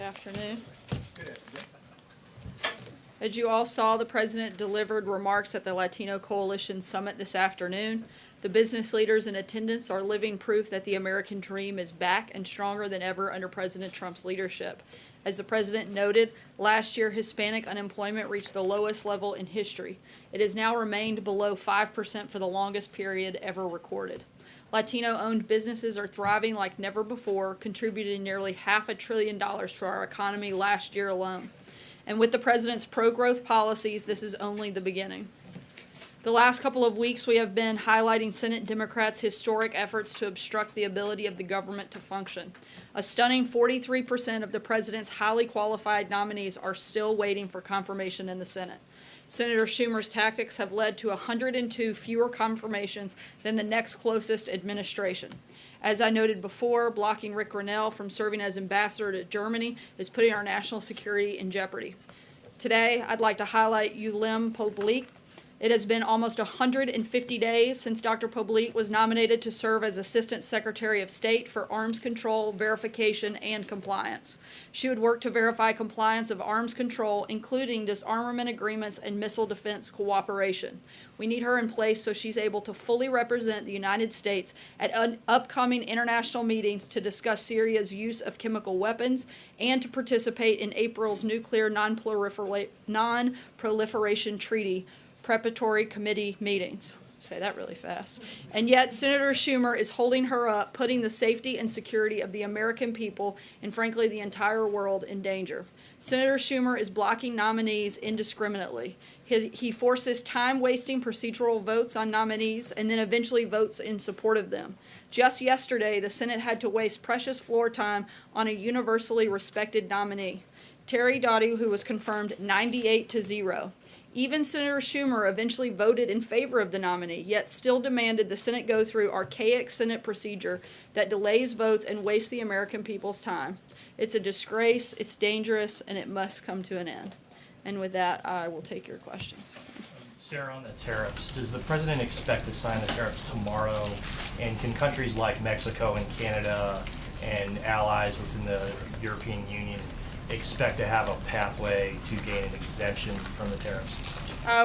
afternoon. As you all saw, the President delivered remarks at the Latino Coalition Summit this afternoon. The business leaders in attendance are living proof that the American dream is back and stronger than ever under President Trump's leadership. As the President noted, last year Hispanic unemployment reached the lowest level in history. It has now remained below 5% for the longest period ever recorded. Latino-owned businesses are thriving like never before, contributing nearly $500 billion to our economy last year alone. And with the President's pro-growth policies, this is only the beginning. The last couple of weeks, we have been highlighting Senate Democrats' historic efforts to obstruct the ability of the government to function. A stunning 43% of the President's highly qualified nominees are still waiting for confirmation in the Senate. Senator Schumer's tactics have led to 102 fewer confirmations than the next closest administration. As I noted before, blocking Rick Grenell from serving as ambassador to Germany is putting our national security in jeopardy. Today, I'd like to highlight Yulem Poblete. It has been almost 150 days since Dr. Poblete was nominated to serve as Assistant Secretary of State for Arms Control, Verification, and Compliance. She would work to verify compliance of arms control, including disarmament agreements and missile defense cooperation. We need her in place so she's able to fully represent the United States at upcoming international meetings to discuss Syria's use of chemical weapons and to participate in April's Nuclear Non-Proliferation Treaty preparatory committee meetings. Say that really fast. And yet Senator Schumer is holding her up, putting the safety and security of the American people and frankly the entire world in danger. Senator Schumer is blocking nominees indiscriminately. He forces time-wasting procedural votes on nominees and then eventually votes in support of them. Just yesterday, the Senate had to waste precious floor time on a universally respected nominee, Terry Doughty, who was confirmed 98-0. Even Senator Schumer eventually voted in favor of the nominee, yet still demanded the Senate go through archaic Senate procedure that delays votes and wastes the American people's time. It's a disgrace, it's dangerous, and it must come to an end. And with that, I will take your questions. Sarah, on the tariffs, does the President expect to sign the tariffs tomorrow? And can countries like Mexico and Canada and allies within the European Union expect to have a pathway to gain an exemption from the tariffs?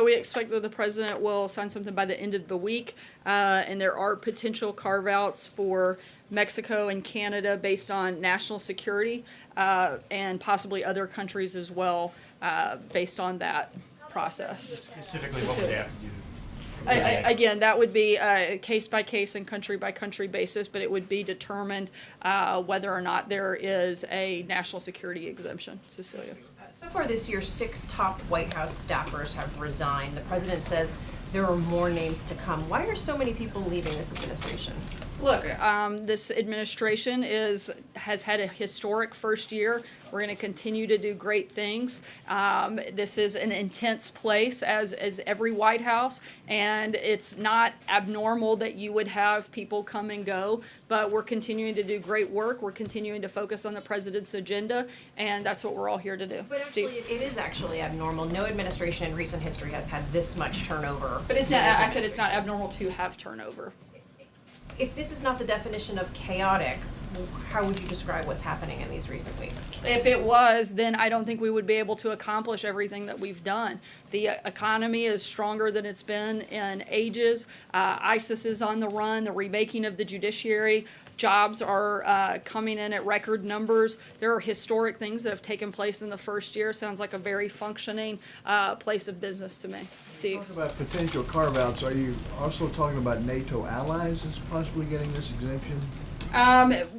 We expect that the President will sign something by the end of the week, and there are potential carve-outs for Mexico and Canada based on national security and possibly other countries as well based on that process. Specifically, what would they have to do? Again, that would be a case-by-case and country-by-country basis, but it would be determined whether or not there is a national security exemption. Cecilia. So far this year, 6 top White House staffers have resigned. The President says there are more names to come. Why are so many people leaving this administration? Look, this administration has had a historic first year. We're going to continue to do great things. This is an intense place, as every White House, and it's not abnormal that you would have people come and go, but we're continuing to do great work. We're continuing to focus on the President's agenda, and that's what we're all here to do. But actually, it is actually abnormal. No administration in recent history has had this much turnover. But it's not, I said it's not abnormal to have turnover. If this is not the definition of chaotic, how would you describe what's happening in these recent weeks? If it was, then I don't think we would be able to accomplish everything that we've done. The economy is stronger than it's been in ages. ISIS is on the run, the remaking of the judiciary. Jobs are coming in at record numbers. There are historic things that have taken place in the first year. Sounds like a very functioning place of business to me. Steve? Talk about potential carve-outs. Are you also talking about NATO allies as possibly getting this exemption?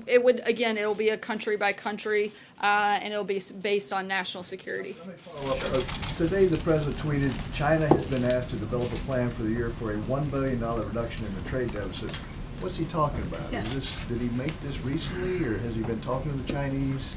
It'll be a country by country, and it'll be based on national security. Let me follow up. Today the President tweeted, China has been asked to develop a plan for the year for a $1 billion reduction in the trade deficit. What's he talking about? Yeah. Did he make this recently, or has he been talking to the Chinese?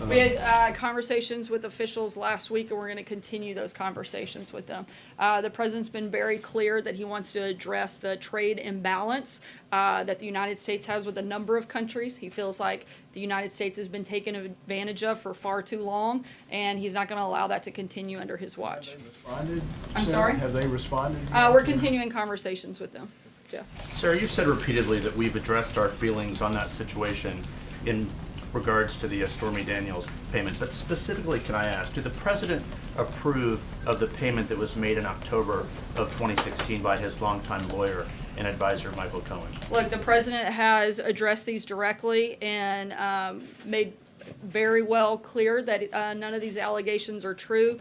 We had conversations with officials last week, and we're going to continue those conversations with them. The President's been very clear that he wants to address the trade imbalance that the United States has with a number of countries. He feels like the United States has been taken advantage of for far too long, and he's not going to allow that to continue under his watch. Have they responded? I'm Sarah? sorry? Have they responded? We're continuing conversations with them. Jeff. Sarah, you've said repeatedly that we've addressed our feelings on that situation in regards to the Stormy Daniels payment, but specifically, can I ask, did the president approve of the payment that was made in October of 2016 by his longtime lawyer and advisor, Michael Cohen? Look, the president has addressed these directly and made very well clear that none of these allegations are true.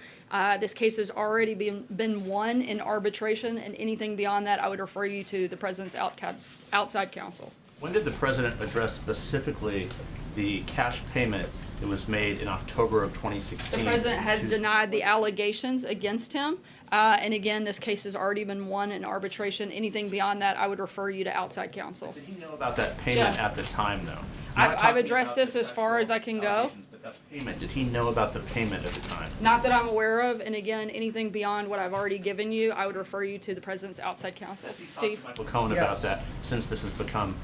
This case has already been won in arbitration, and anything beyond that, I would refer you to the president's outside counsel. When did the president address specifically the cash payment that was made in October of 2016? The president has denied the allegations against him. And again, this case has already been won in arbitration. Anything beyond that, I would refer you to outside counsel. Did he know about that payment Jeff. at the time, though? I've addressed this as far as I can go. But that payment, did he know about the payment at the time? Not that I'm aware of. And again, anything beyond what I've already given you, I would refer you to the president's outside counsel. Steve? Michael Cohen about Yes. that, since this has become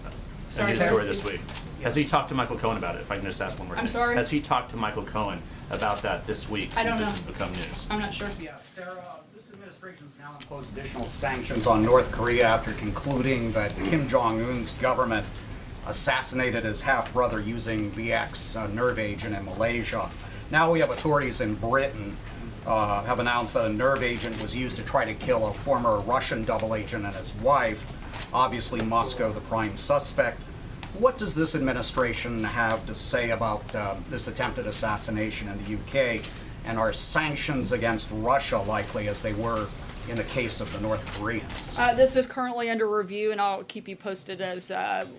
a Sorry, news Sarah, story Steve. this week. Has he talked to Michael Cohen about it, if I can just ask one more thing? I'm sorry? Has he talked to Michael Cohen about that this week, I don't since this know. has become news? I'm not sure. Yeah, Sarah, this administration's now imposed additional sanctions on North Korea after concluding that Kim Jong-un's government assassinated his half-brother using VX nerve agent in Malaysia. Now we have authorities in Britain have announced that a nerve agent was used to try to kill a former Russian double agent and his wife. Obviously, Moscow, the prime suspect. What does this administration have to say about this attempted assassination in the UK? And are sanctions against Russia likely as they were in the case of the North Koreans? This is currently under review, and I'll keep you posted as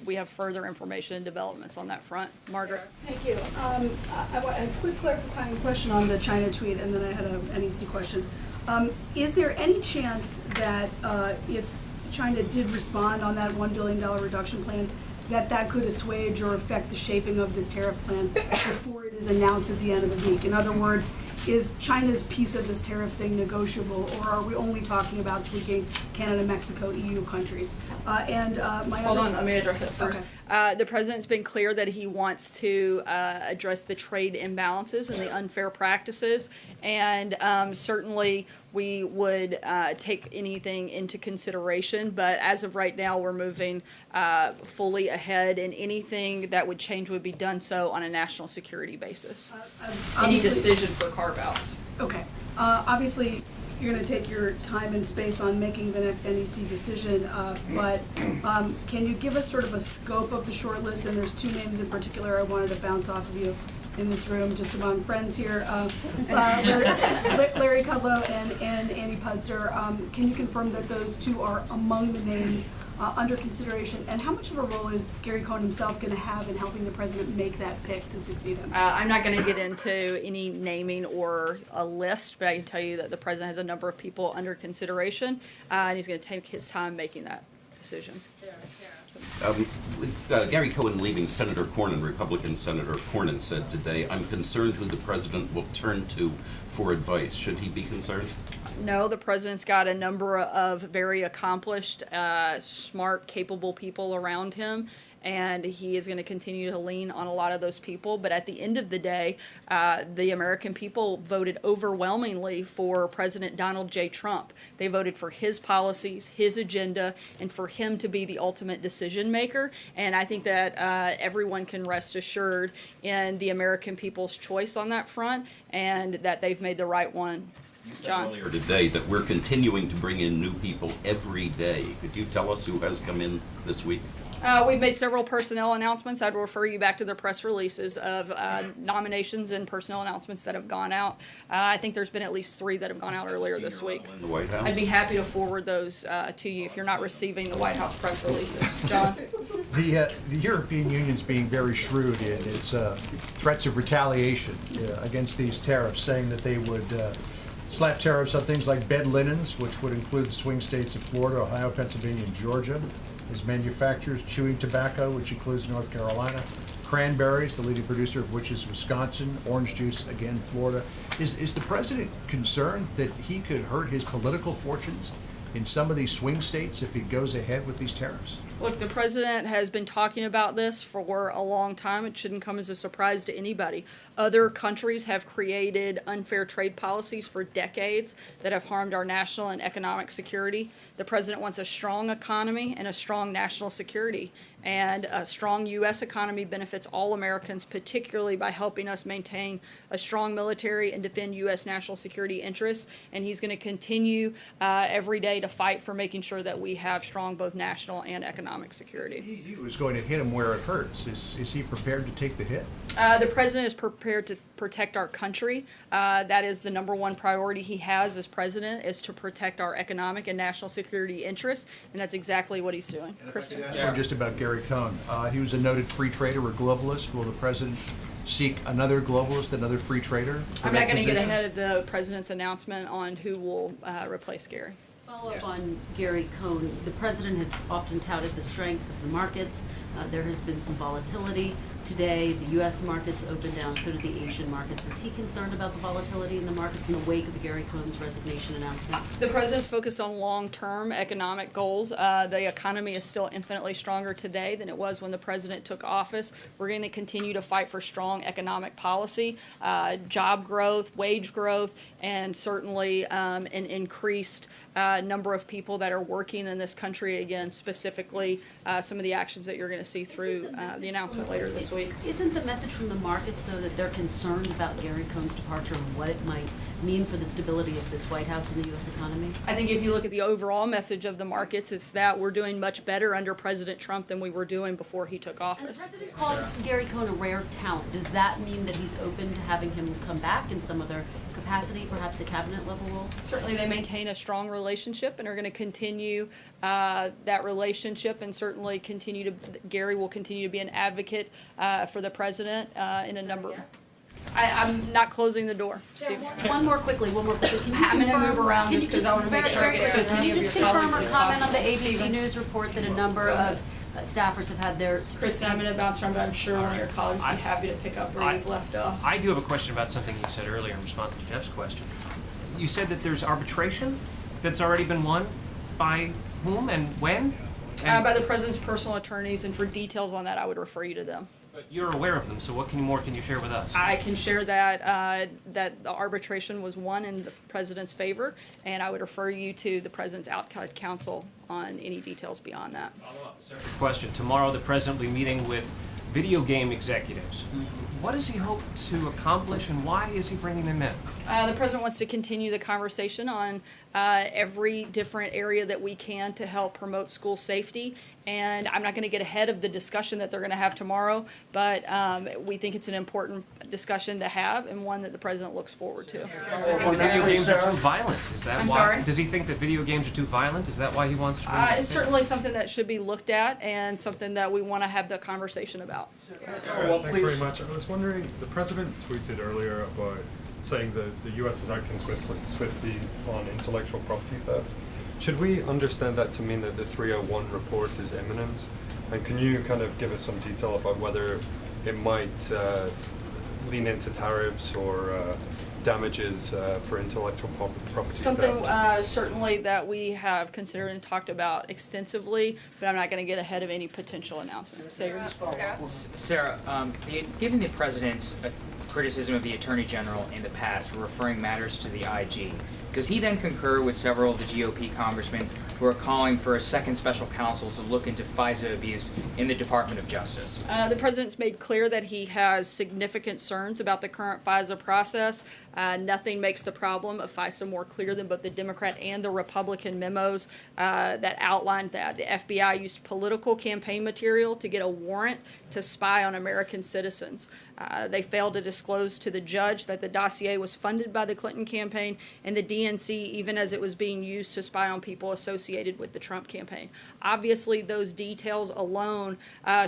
we have further information and developments on that front. Margaret? Thank you. I want a quick clarifying question on the China tweet, and then I had an NEC question. Is there any chance that if China did respond on that $1 billion reduction plan, that could assuage or affect the shaping of this tariff plan before it is announced at the end of the week? In other words, is China's piece of this tariff thing negotiable, or are we only talking about tweaking Canada, Mexico, EU countries? Hold on, let me address it first. Okay. The president's been clear that he wants to address the trade imbalances and the unfair practices, and certainly we would take anything into consideration, but as of right now, we're moving fully ahead, and anything that would change would be done so on a national security basis. Any Obviously- decision for carve-outs. Okay. Obviously, you're going to take your time and space on making the next NEC decision, but can you give us sort of a scope of the short list? And there's two names in particular I wanted to bounce off of you in this room, just among friends here. Larry Kudlow and Annie Pudster. Can you confirm that those two are among the names under consideration? And how much of a role is Gary Cohn himself going to have in helping the president make that pick to succeed him? I'm not going to get into any naming or a list, but I can tell you that the president has a number of people under consideration, and he's going to take his time making that decision. With Gary Cohen leaving, Senator Cornyn, Republican Senator Cornyn, said today, "I'm concerned who the president will turn to for advice." Should he be concerned? No, the president's got a number of very accomplished, smart, capable people around him, and he is going to continue to lean on a lot of those people. But at the end of the day, the American people voted overwhelmingly for President Donald J. Trump. They voted for his policies, his agenda, and for him to be the ultimate decision maker. And I think that everyone can rest assured in the American people's choice on that front, and that they've made the right one. You said John? earlier today that we're continuing to bring in new people every day. Could you tell us who has come in this week? We've made several personnel announcements. I'd refer you back to the press releases of nominations and personnel announcements that have gone out. I think there's been at least 3 that have gone out earlier this Senior week. level in the White House? I'd be happy to forward those to you if you're not receiving the White House press releases. John? The European Union's being very shrewd in its threats of retaliation against these tariffs, saying that they would slap tariffs on things like bed linens, which would include the swing states of Florida, Ohio, Pennsylvania, and Georgia. As manufacturers, chewing tobacco, which includes North Carolina, cranberries, the leading producer of which is Wisconsin, orange juice, again, Florida. Is the president concerned that he could hurt his political fortunes in some of these swing states if he goes ahead with these tariffs? Look, the president has been talking about this for a long time. It shouldn't come as a surprise to anybody. Other countries have created unfair trade policies for decades that have harmed our national and economic security. The president wants a strong economy and a strong national security. And a strong U.S. economy benefits all Americans, particularly by helping us maintain a strong military and defend U.S. national security interests. And he's going to continue every day to fight for making sure that we have strong both national and economic security. He was going to hit him where it hurts. Is he prepared to take the hit? The president is prepared to protect our country. That is the number one priority he has as president, is to protect our economic and national security interests, and that's exactly what he's doing. Kristen? Ask one just about Gary Cohn. He was a noted free trader or globalist. Will the president seek another globalist, another free trader for I'm that not going to get position? ahead of the president's announcement on who will replace Gary. Follow up on Gary Cohn. The president has often touted the strength of the markets. There has been some volatility. Today, the U.S. markets opened down, so did the Asian markets. Is he concerned about the volatility in the markets in the wake of Gary Cohn's resignation announcement? The president's focused on long-term economic goals. The economy is still infinitely stronger today than it was when the president took office. We're going to continue to fight for strong economic policy, job growth, wage growth, and certainly an increased number of people that are working in this country. Again, specifically some of the actions that you're going to see through the announcement later this week. Isn't the message from the markets, though, that they're concerned about Gary Cohn's departure and what it might mean for the stability of this White House and the U.S. economy? I think if you look at the overall message of the markets, it's that we're doing much better under President Trump than we were doing before he took And the office. president called Gary Cohn a rare talent. Does that mean that he's open to having him come back in some other capacity, perhaps a cabinet level role? Certainly, they maintain a strong relationship and are going to continue that relationship, and certainly Gary will continue to be an advocate for the president in a number. I'm not closing the door. Steve. One more quickly. Can you I'm going to confirm- move around can you just because I want to make sure I get to as many of your Can you just confirm colleagues or as comment on possible. the ABC Stephen? News report that a number of staffers have had their... Kristen, I'm going to bounce around, but I'm sure one of your colleagues would be happy to pick up where you've left off. I do have a question about something you said earlier in response to Jeff's question. You said that there's arbitration that's already been won by whom and when? By the president's personal attorneys, and for details on that, I would refer you to them. But you're aware of them, so what more can you share with us? I can share that that the arbitration was won in the president's favor, and I would refer you to the president's outside counsel on any details beyond that. Follow-up, separate question. Tomorrow, the president will be meeting with video game executives. What does he hope to accomplish, and why is he bringing them in? The president wants to continue the conversation on every different area that we can to help promote school safety. And I'm not going to get ahead of the discussion that they're going to have tomorrow, but we think it's an important discussion to have and one that the president looks forward to. Video games are too violent. Is that I'm why? sorry? Does he think that video games are too violent? Is that why he wants to bring them in? It's certainly something that should be looked at and something that we want to have the conversation about. Thanks very much. I was wondering, the president tweeted earlier about saying that the U.S. is acting swiftly on intellectual property theft. Should we understand that to mean that the 301 report is imminent? And can you kind of give us some detail about whether it might lean into tariffs or damages for intellectual property Something theft? certainly that we have considered and talked about extensively, but I'm not going to get ahead of any potential announcement. Sarah? Sarah, given the president's criticism of the Attorney General in the past for referring matters to the IG, does he then concur with several of the GOP congressmen who are calling for a second special counsel to look into FISA abuse in the Department of Justice? The president's made clear that he has significant concerns about the current FISA process. Nothing makes the problem of FISA more clear than both the Democrat and the Republican memos that outlined that the FBI used political campaign material to get a warrant to spy on American citizens. They failed to disclose to the judge that the dossier was funded by the Clinton campaign and the DNC, even as it was being used to spy on people associated with the Trump campaign. Obviously, those details alone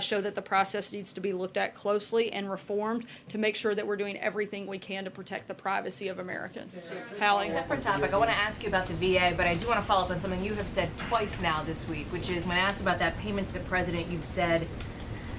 show that the process needs to be looked at closely and reformed to make sure that we're doing everything we can to protect the privacy of Americans. Hallie? Separate topic. I want to ask you about the VA, but I do want to follow up on something you have said twice now this week, which is when asked about that payment to the president, you've said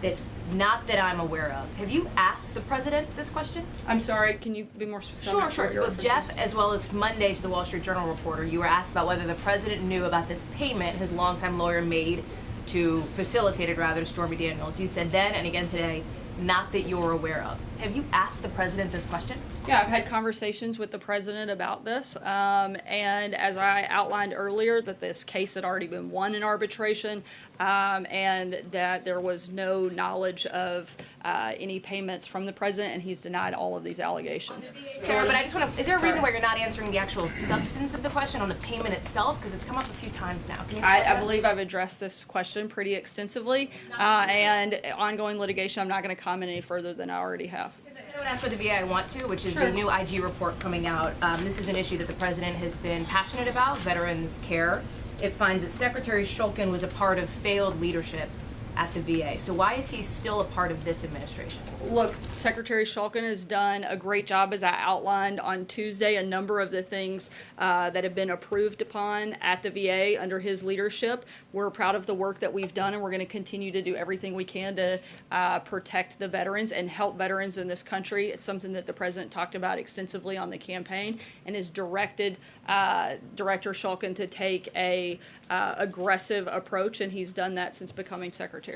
that not that I'm aware of. Have you asked the president this question? I'm sorry, can you be more specific? Sure. To both Jeff as well as Monday to the Wall Street Journal reporter, you were asked about whether the president knew about this payment his longtime lawyer made facilitated rather Stormy Daniels. You said then and again today, not that you're aware of. Have you asked the president this question? Yeah, I've had conversations with the president about this, and as I outlined earlier, that this case had already been won in arbitration, and that there was no knowledge of any payments from the president, and he's denied all of these allegations. Sarah, but I just want to, is there a reason why you're not answering the actual substance of the question on the payment itself? Because it's come up a few times now. Can you explain I that? believe I've addressed this question pretty extensively, and ongoing litigation, I'm not going to comment any further than I already have. I would ask for the VA I want to, which is Sure. the new IG report coming out. This is an issue that the president has been passionate about, veterans care. It finds that Secretary Shulkin was a part of failed leadership at the VA. So why is he still a part of this administration? Look, Secretary Shulkin has done a great job, as I outlined on Tuesday, a number of the things that have been approved upon at the VA under his leadership. We're proud of the work that we've done, and we're going to continue to do everything we can to protect the veterans and help veterans in this country. It's something that the president talked about extensively on the campaign, and has directed Director Shulkin to take a aggressive approach, and he's done that since becoming secretary.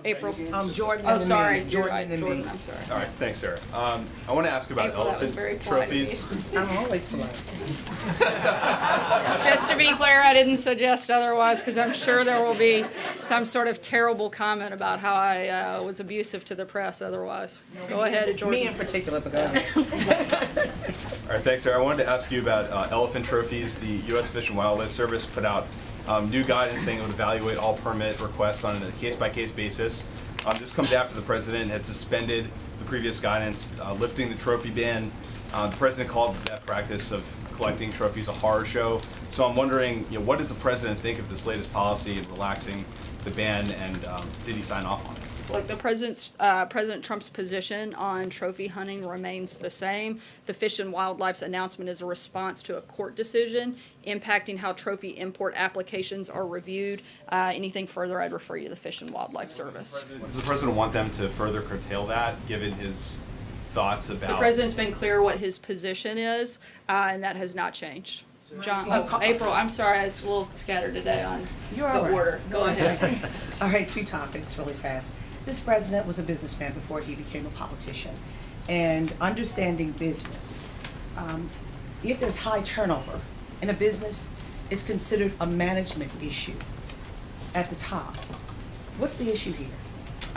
April. Jordan. Oh, and then sorry. me. Jordan, and then Jordan, me. I'm sorry. All right, thanks, Sarah. I want to ask about April, that was very elephant polite of you. trophies. I'm always polite. Just to be clear, I didn't suggest otherwise, because I'm sure there will be some sort of terrible comment about how I was abusive to the press otherwise. Go ahead, Jordan. Me in particular, but go ahead. All right, thanks, Sarah. I wanted to ask you about elephant trophies. The U.S. Fish and Wildlife Service put out new guidance saying it would evaluate all permit requests on a case-by-case basis. This comes after the president had suspended the previous guidance, lifting the trophy ban. The president called that practice of collecting trophies a horror show. So I'm wondering, what does the president think of this latest policy of relaxing the ban, and did he sign off on it? Look, the President Trump's position on trophy hunting remains the same. The Fish and Wildlife's announcement is a response to a court decision impacting how trophy import applications are reviewed. Anything further, I'd refer you to the Fish and Wildlife Service. Does the president want them to further curtail that, given his thoughts about... The president's been clear what his position is, and that has not changed. John, April, I'm sorry, I was a little scattered today on You're the all right. order. Go ahead. All right, two topics really fast. This president was a businessman before he became a politician. And understanding business, if there's high turnover in a business, it's considered a management issue at the top. What's the issue here?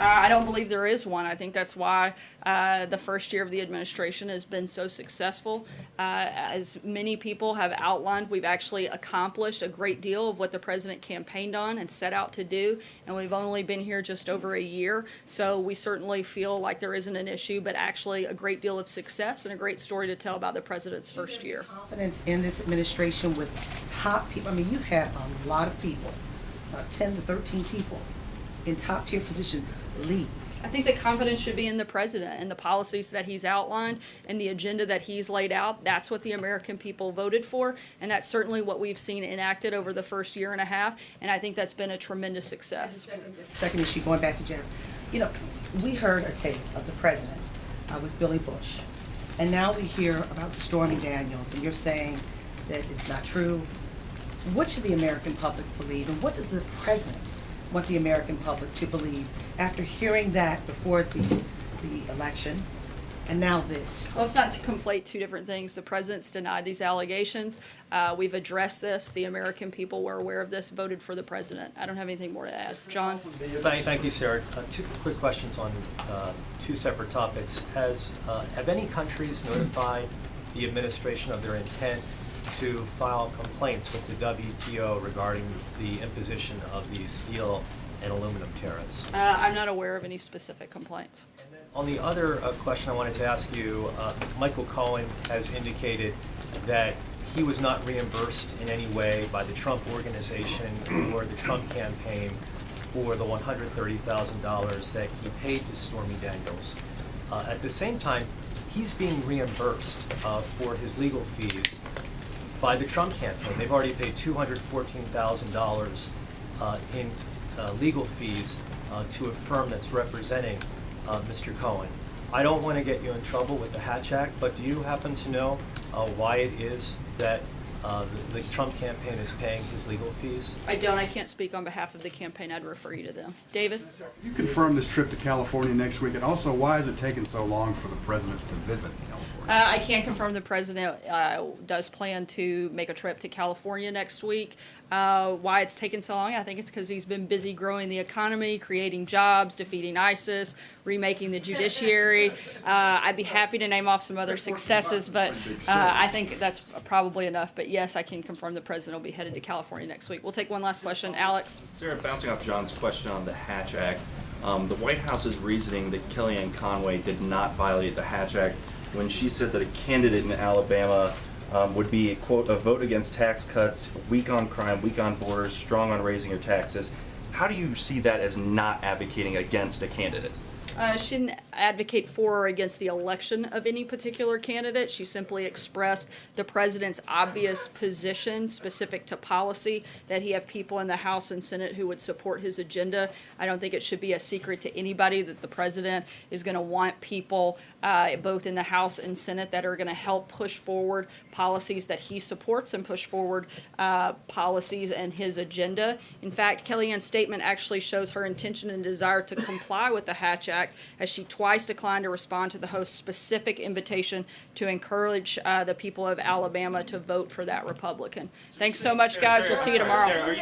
I don't believe there is one. I think that's why the first year of the administration has been so successful. As many people have outlined, we've actually accomplished a great deal of what the president campaigned on and set out to do, and we've only been here just over a year. So we certainly feel like there isn't an issue, but actually a great deal of success and a great story to tell about the president's first year. Confidence in this administration with top people. I mean, you've had a lot of people, about 10 to 13 people in top tier positions leave. I think the confidence should be in the president and the policies that he's outlined and the agenda that he's laid out. That's what the American people voted for, and that's certainly what we've seen enacted over the first year and a half, and I think that's been a tremendous success. Second issue, going back to Jeff. We heard a tape of the president with Billy Bush, and now we hear about Stormy Daniels, and you're saying that it's not true. What should the American public believe, and what does the president want the American public to believe after hearing that before the election, and now this? Well, it's not to conflate two different things. The president's denied these allegations. We've addressed this. The American people were aware of this, voted for the president. I don't have anything more to add. John? Thank you, Sarah. Two quick questions on two separate topics. Have any countries notified the administration of their intent to file complaints with the WTO regarding the imposition of these steel and aluminum tariffs? I'm not aware of any specific complaints. On the other question I wanted to ask you, Michael Cohen has indicated that he was not reimbursed in any way by the Trump Organization or the Trump campaign for the $130,000 that he paid to Stormy Daniels. At the same time, he's being reimbursed for his legal fees by the Trump campaign. They've already paid $214,000 in legal fees to a firm that's representing Mr. Cohen. I don't want to get you in trouble with the Hatch Act, but do you happen to know why it is that the Trump campaign is paying his legal fees? I don't. I can't speak on behalf of the campaign. I'd refer you to them. David? You confirmed this trip to California next week, and also why is it taking so long for the president to visit California? I can confirm the president does plan to make a trip to California next week. Why it's taken so long? I think it's because he's been busy growing the economy, creating jobs, defeating ISIS, remaking the judiciary. I'd be happy to name off some other successes, but I think that's probably enough. But yes, I can confirm the president will be headed to California next week. We'll take one last question. Alex? Sarah, bouncing off John's question on the Hatch Act, the White House's reasoning that Kellyanne Conway did not violate the Hatch Act when she said that a candidate in Alabama would be, quote, a vote against tax cuts, weak on crime, weak on borders, strong on raising your taxes. How do you see that as not advocating against a candidate? She didn't advocate for or against the election of any particular candidate. She simply expressed the president's obvious position specific to policy, that he have people in the House and Senate who would support his agenda. I don't think it should be a secret to anybody that the president is going to want people both in the House and Senate that are going to help push forward policies that he supports and push forward policies and his agenda. In fact, Kellyanne's statement actually shows her intention and desire to comply with the Hatch Act, as she twice declined to respond to the host's specific invitation to encourage the people of Alabama to vote for that Republican. Thanks so much, guys. We'll see you tomorrow.